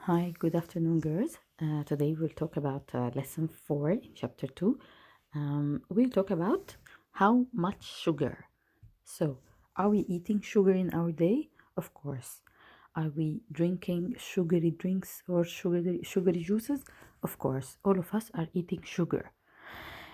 Hi, good afternoon, girls. Today we'll talk about lesson 4 in chapter 2. We'll talk about how much sugar. So, are we eating sugar in our day? Of course. Are we drinking sugary drinks or sugary juices? Of course. All of us are eating sugar.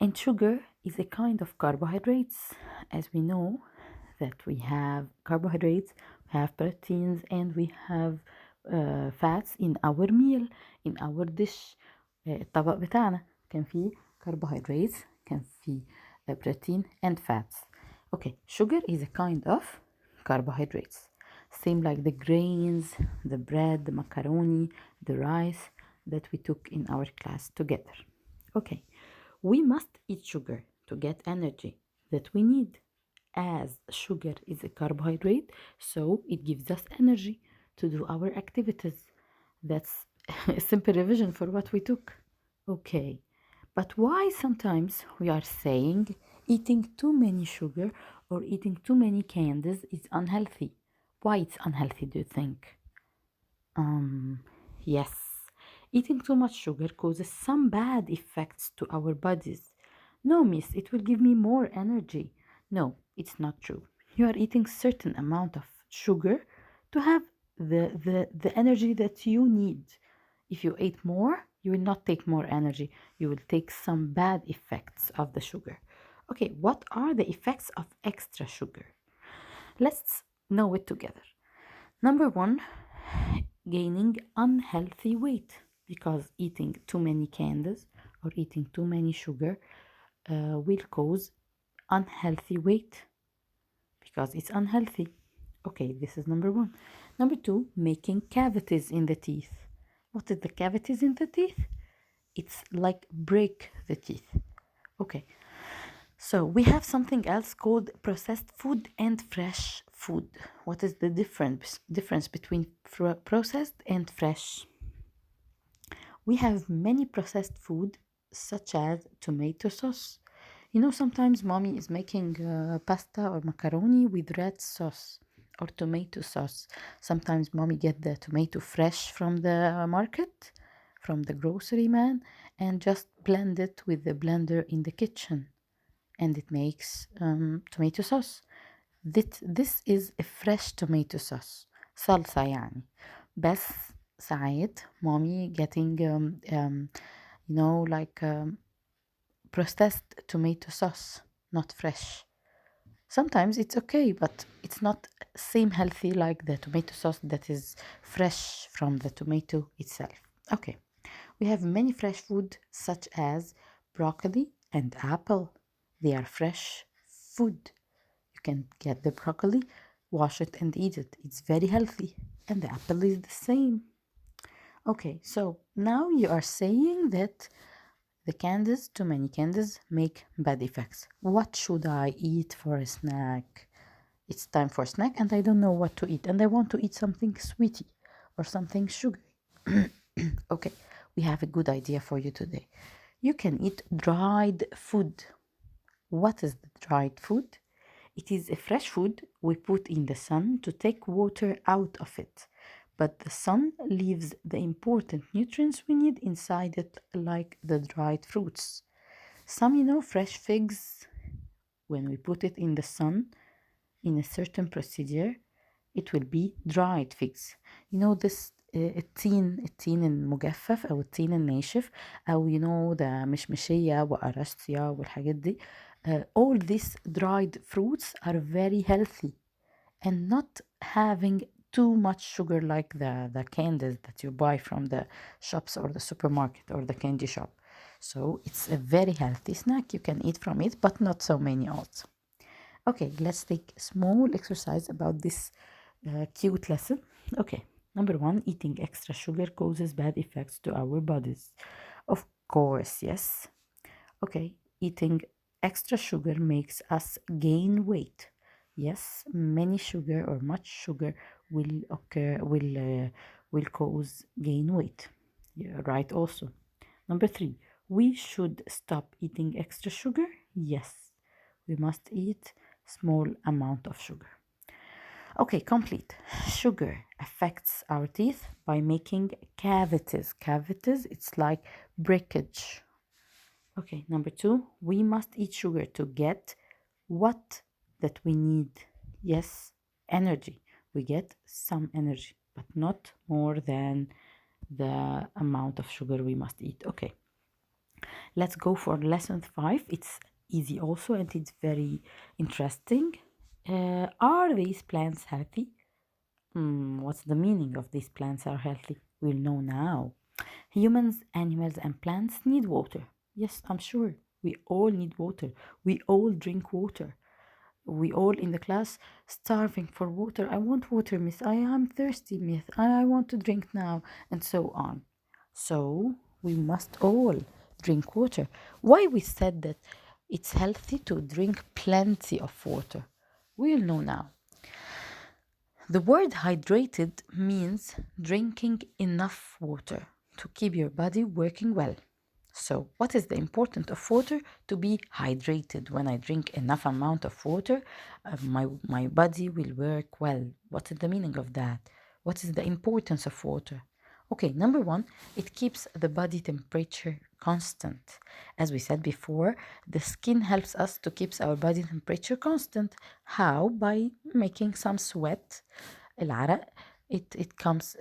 And sugar is a kind of carbohydrates. As we know that we have carbohydrates, we have proteins, and we have fats in our meal, in our dish. الطبق بتاعنا كان فيه carbohydrates, كان فيه protein and fats. Okay, sugar is a kind of carbohydrates. Same like the grains, the bread, the macaroni, the rice that we took in our class together. Okay, we must eat sugar to get energy that we need, as sugar is a carbohydrate, so it gives us energy to do our activities. That's a simple revision for what we took. Okay, but why sometimes we are saying eating too many sugar or eating too many candies is unhealthy? Why it's unhealthy, do you think? Yes, eating too much sugar causes some bad effects to our bodies. No, miss, it will give me more energy. No, it's not true. You are eating certain amount of sugar to have the energy that you need. If you eat more, you will not take more energy. You will take some bad effects of the sugar. Okay, what are the effects of extra sugar? Let's know it together. Number one, gaining unhealthy weight, because eating too many candies or eating too many sugar will cause unhealthy weight because it's unhealthy. Okay, this is number one. Number two, making cavities in the teeth. What is the cavities in the teeth? It's like break the teeth. Okay, so we have something else called processed food and fresh food. What is the difference between processed and fresh? We have many processed food such as tomato sauce. You know, sometimes mommy is making pasta or macaroni with red sauce or tomato sauce. Sometimes mommy get the tomato fresh from the market, from the grocery man, and just blend it with the blender in the kitchen, and it makes tomato sauce. This is a fresh tomato sauce, صلصة يعني. بس ساعات mommy getting like processed tomato sauce, not fresh. Sometimes it's okay, but it's not same healthy like the tomato sauce that is fresh from the tomato itself. Okay, we have many fresh food such as broccoli and apple. They are fresh food. You can get the broccoli, wash it and eat it. It's very healthy. And the apple is the same. Okay, so now you are saying that the candies, too many candies, make bad effects. What should I eat for a snack? It's time for a snack and I don't know what to eat. And I want to eat something sweety or something sugary. Okay, we have a good idea for you today. You can eat dried food. What is the dried food? It is a fresh food we put in the sun to take water out of it. But the sun leaves the important nutrients we need inside it, like the dried fruits. Some, fresh figs, when we put it in the sun in a certain procedure, it will be dried figs. This التين المجفف أو التين الناشف أو ده مشمشية وقراصية والحاجات دي. All these dried fruits are very healthy and not having too much sugar like the candies that you buy from the shops or the supermarket or the candy shop. So it's a very healthy snack. You can eat from it, but not so many also. Okay, let's take a small exercise about this cute lesson. Okay, number one, eating extra sugar causes bad effects to our bodies. Of course, yes. Okay, eating extra sugar makes us gain weight. Yes, many sugar or much sugar will cause gain weight. Yeah, right. Also, number three, we should stop eating extra sugar. Yes, we must eat small amount of sugar. Okay, complete. Sugar affects our teeth by making cavities. Cavities, it's like breakage. Okay, number two, we must eat sugar to get what that we need. Yes, energy. We get some energy, but not more than the amount of sugar we must eat. Okay, let's go for lesson 5. It's easy also and it's very interesting. Are these plants healthy? What's the meaning of these plants are healthy? We'll know now. Humans, animals, and plants need water. Yes, I'm sure. We all need water. We all drink water. We all in the class starving for water. I want water, miss. I am thirsty, miss. I want to drink now, and so on. So we must all drink water. Why we said that it's healthy to drink plenty of water? We'll know now. The word hydrated means drinking enough water to keep your body working well. So, what is the importance of water? To be hydrated. When I drink enough amount of water, my body will work well. What is the meaning of that? What is the importance of water? Okay, number one, it keeps the body temperature constant. As we said before, the skin helps us to keep our body temperature constant. How? By making some sweat. العرق. It comes.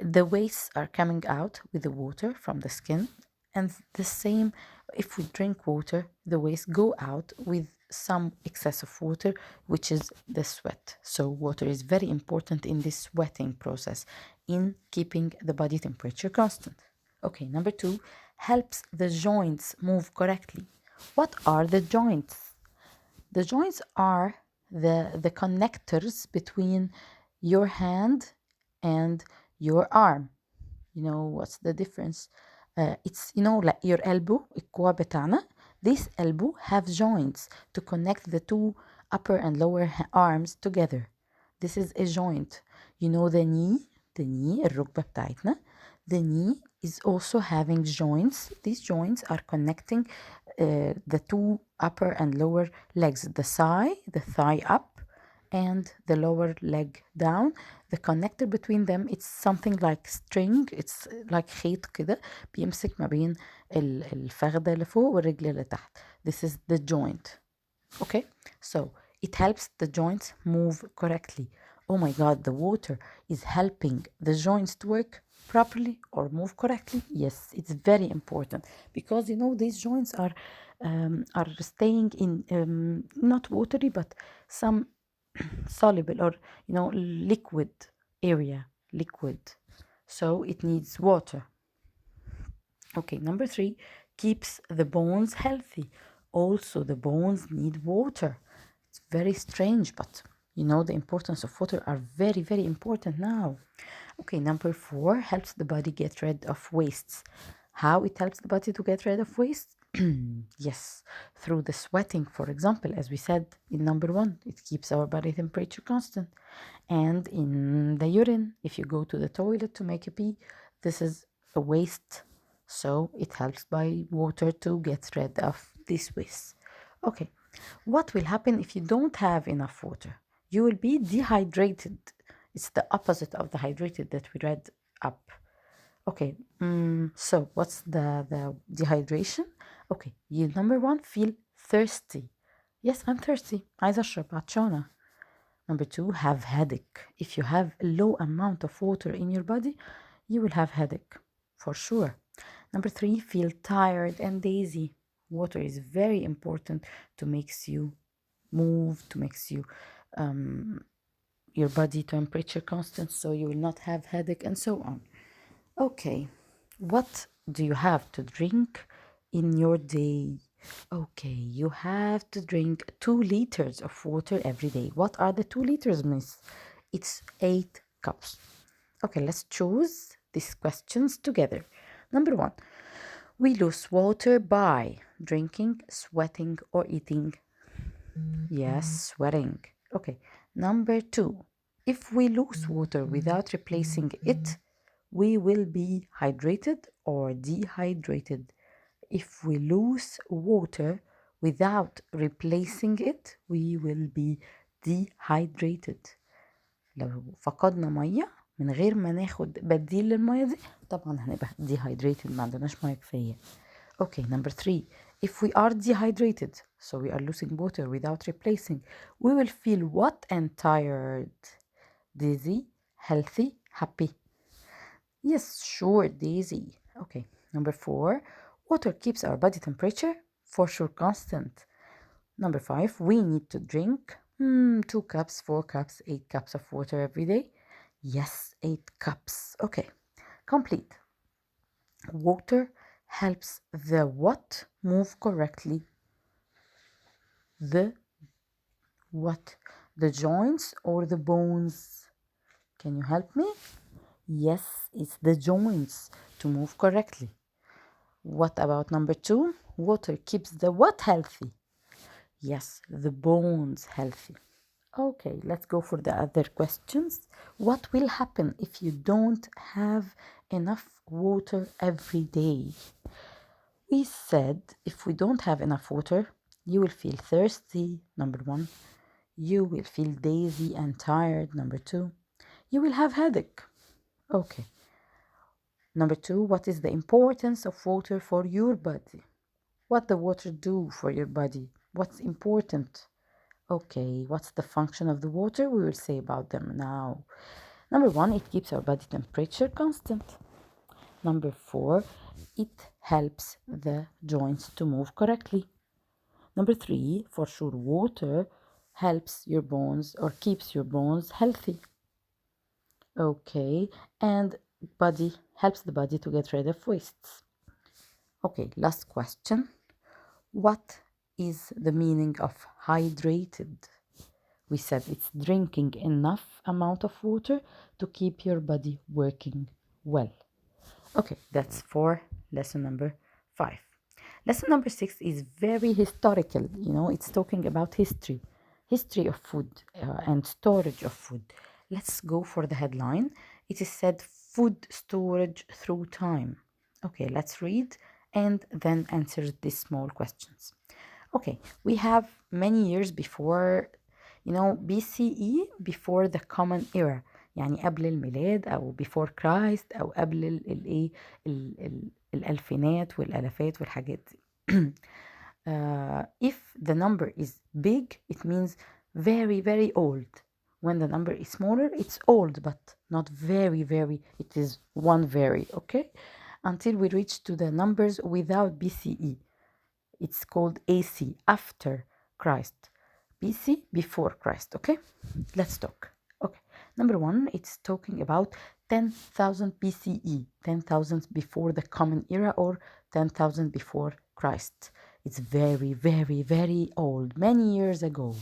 The wastes are coming out with the water from the skin, and the same if we drink water, the wastes go out with some excess of water, which is the sweat. So water is very important in this sweating process in keeping the body temperature constant. Okay, number two, helps the joints move correctly. What are the joints? The joints are the connectors between your hand and your arm. You know what's the difference? It's like your elbow, الكوع بتاعنا. This elbow have joints to connect the two upper and lower arms together. This is a joint. You know the knee الركبة بتاعتنا. The knee is also having joints. These joints are connecting the two upper and lower legs, the thigh up, and the lower leg down. The connector between them, it's something like string. It's like خيط كده بيمسك ما بين الفخدة اللي فوق والرجل اللي تحت. This is the joint. Okay, so it helps the joints move correctly. Oh my God, the water is helping the joints to work properly or move correctly. Yes, it's very important because these joints are staying in not watery but some soluble or liquid area, liquid. So it needs water. Okay, number 3, keeps the bones healthy. Also, the bones need water. It's very strange, but the importance of water are very, very important now. Okay, number 4, helps the body get rid of wastes. How it helps the body to get rid of waste? Yes, through the sweating, for example, as we said in number 1, it keeps our body temperature constant. And in the urine, if you go to the toilet to make a pee, this is a waste. So it helps by water to get rid of this waste. Okay, what will happen if you don't have enough water? You will be dehydrated. It's the opposite of the hydrated that we read up. Okay, so what's the dehydration? Okay, you number 1, feel thirsty. Yes, I'm thirsty. عايزة أشرب عطشانة. Number 2, have headache. If you have a low amount of water in your body, you will have headache for sure. Number 3, feel tired and dizzy. Water is very important to makes you move, to makes you your body temperature constant, so you will not have headache and so on. Okay, what do you have to drink in your day? Okay, you have to drink 2 liters of water every day. What are the 2 liters, miss? It's 8 cups. Okay, let's choose these questions together. Number 1, we lose water by drinking, sweating, or eating. Yes, sweating. Okay, number 2, if we lose water without replacing it, we will be hydrated or dehydrated. If we lose water Without replacing it, we will be dehydrated. لو فقدنا مية من غير ما ناخد بديل للمية دي طبعا هنبقى dehydrated، ما عندناش مية كفاية. Okay, number 3. If we are dehydrated, so we are losing water without replacing, we will feel what and tired? Dizzy, healthy, happy? Yes, sure, dizzy. Okay, number 4. Water keeps our body temperature for sure constant. Number 5. We need to drink 2 cups, 4 cups, 8 cups of water every day. Yes, 8 cups. Okay, complete. Water helps the what move correctly? The what? The joints or the bones? Can you help me? Yes, it's the joints to move correctly. What about number 2? Water keeps the what healthy? Yes, the bones healthy. Okay, let's go for the other questions. What will happen if you don't have enough water every day? We said if we don't have enough water, you will feel thirsty, number 1. You will feel dizzy and tired, number 2. You will have headache. Okay. Number 2, what is the importance of water for your body? What the water do for your body? What's important? Okay, what's the function of the water? We will say about them now. Number 1, it keeps our body temperature constant. Number 4, it helps the joints to move correctly. Number 3, for sure, water helps your bones or keeps your bones healthy. Okay, and body helps the body to get rid of wastes. Okay, last question. What is the meaning of hydrated? We said it's drinking enough amount of water to keep your body working well. Okay, that's for lesson number 5. Lesson number 6 is very historical. It's talking about history of food and storage of food. Let's go for the headline. It is said food storage through time. Okay, let's read and then answer these small questions. Okay, we have many years before, BCE, before the common era. يعني قبل الميلاد أو before Christ أو قبل الألفينات والألفات والحاجات دي. If the number is big, it means very, very old. When the number is smaller, it's old, but not very, very. It is one very, okay? Until we reach to the numbers without BCE. It's called AC, after Christ. BC, before Christ, okay? Let's talk. Okay, number 1, it's talking about 10,000 BCE, 10,000 before the Common Era or 10,000 before Christ. It's very, very, very old, many years ago.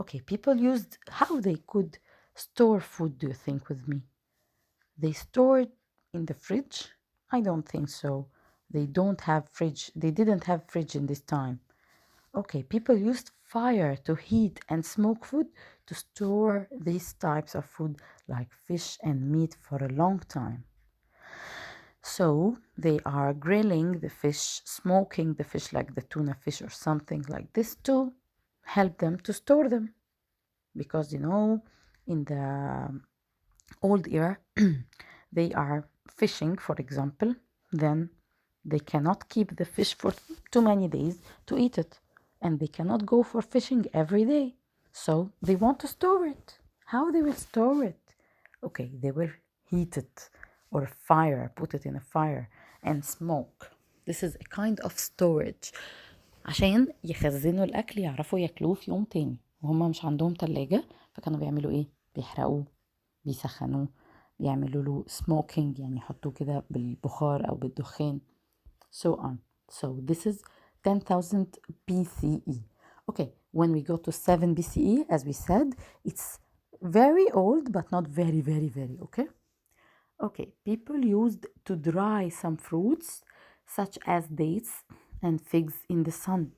Okay, people used how they could store food, do you think with me? They stored in the fridge? I don't think so. They don't have fridge. They didn't have fridge in this time. Okay, people used fire to heat and smoke food to store these types of food like fish and meat for a long time. So they are grilling the fish, smoking the fish like the tuna fish or something like this to help them to store them. Because, in the old era, they are fishing, for example, then they cannot keep the fish for too many days to eat it. And they cannot go for fishing every day. So they want to store it. How they will store it? Okay, they will heat it or fire, put it in a fire and smoke. This is a kind of storage. عشان يخزنوا الأكل يعرفوا ياكلوه في يوم تاني وهم مش عندهم تلاجة، فكانوا بيعملوا إيه؟ بيحرقوه، بيسخنوه، بيعملوا له smoking، يعني يحطوه كده بالبخار أو بالدخان. So on. So this is 10,000 BCE. Okay, when we go to 7 BCE, as we said, it's very old, but not very, very, very, okay? Okay, people used to dry some fruits, such as dates and figs in the sun,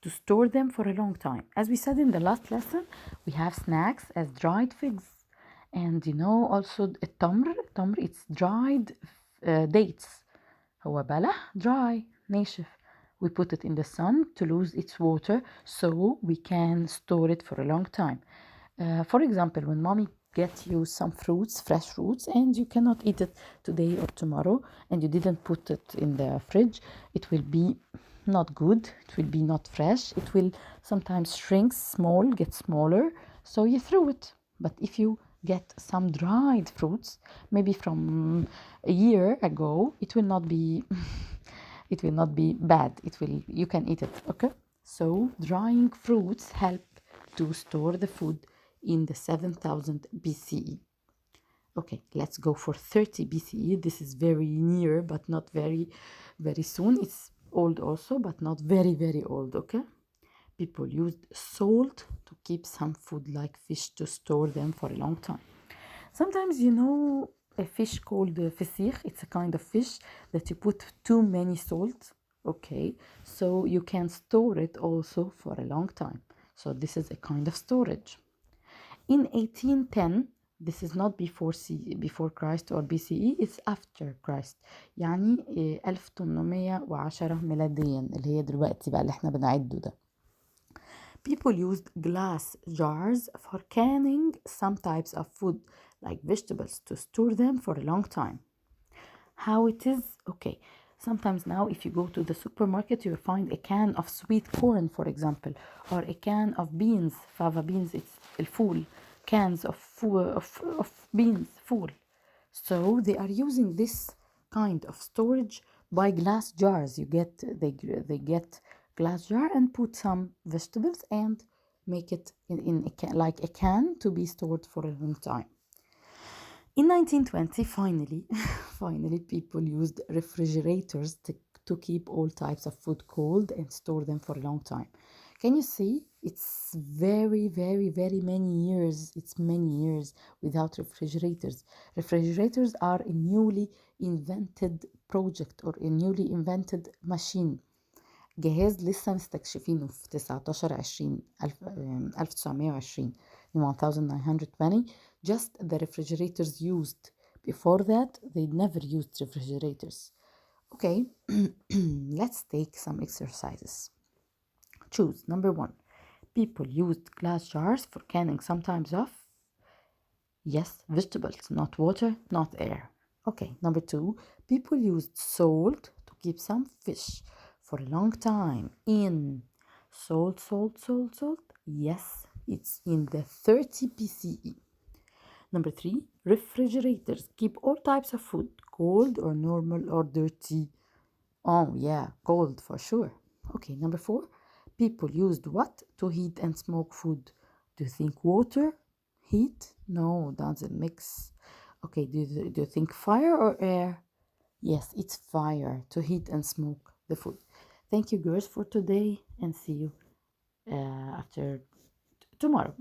to store them for a long time. As we said in the last lesson, we have snacks as dried figs. And also التمر, it's dried dates. هو بلح dry ناشف. We put it in the sun to lose its water so we can store it for a long time. For example, when mommy gets you some fruits, fresh fruits, and you cannot eat it today or tomorrow, and you didn't put it in the fridge, it will be not good. It will be not fresh. It will sometimes shrink small, get smaller, so you throw it. But if you get some dried fruits, maybe from a year ago, it will not be it will not be bad. It will, you can eat it. Okay, so drying fruits help to store the food in the 7000 BCE. Okay, let's go for 30 BCE. This is very near, but not very soon. It's old also, but not very old. Okay, people used salt to keep some food like fish to store them for a long time. Sometimes, you know, a fish called فسيخ, it's a kind of fish that you put too many salt. Okay, so you can store it also for a long time. So this is a kind of storage. In 1810, this is not before Christ or BCE, it's after Christ. يعني 1810 ميلاديا اللي هي دلوقتي بقى اللي احنا بنعده ده. People used glass jars for canning some types of food, like vegetables, to store them for a long time. How it is? Okay, sometimes now if you go to the supermarket, you'll find a can of sweet corn, for example, or a can of beans, fava beans, it's الفول, cans of beans, فول. So they are using this kind of storage by glass jars. They get glass jar and put some vegetables and make it in a can, like a can to be stored for a long time. In 1920, finally, people used refrigerators to keep all types of food cold and store them for a long time. Can you see? It's very many years. It's many years without refrigerators. Refrigerators are a newly invented project or a newly invented machine. جهاز لسه مستكشفينه في 1920 in 1920. Just the refrigerators used. Before that, they never used refrigerators. Okay, let's take some exercises. Choose. Number 1. People used glass jars for canning sometimes of, yes, vegetables, not water, not air. Okay, number 2. People used salt to keep some fish for a long time in salt. Yes, it's in the 30 BCE. Number 3, refrigerators keep all types of food, cold or normal or dirty. Oh yeah, cold for sure. Okay, number 4, people used what to heat and smoke food? Do you think water, heat? No, doesn't mix. Okay, do you think fire or air? Yes, it's fire to heat and smoke the food. Thank you, girls, for today, and see you after tomorrow.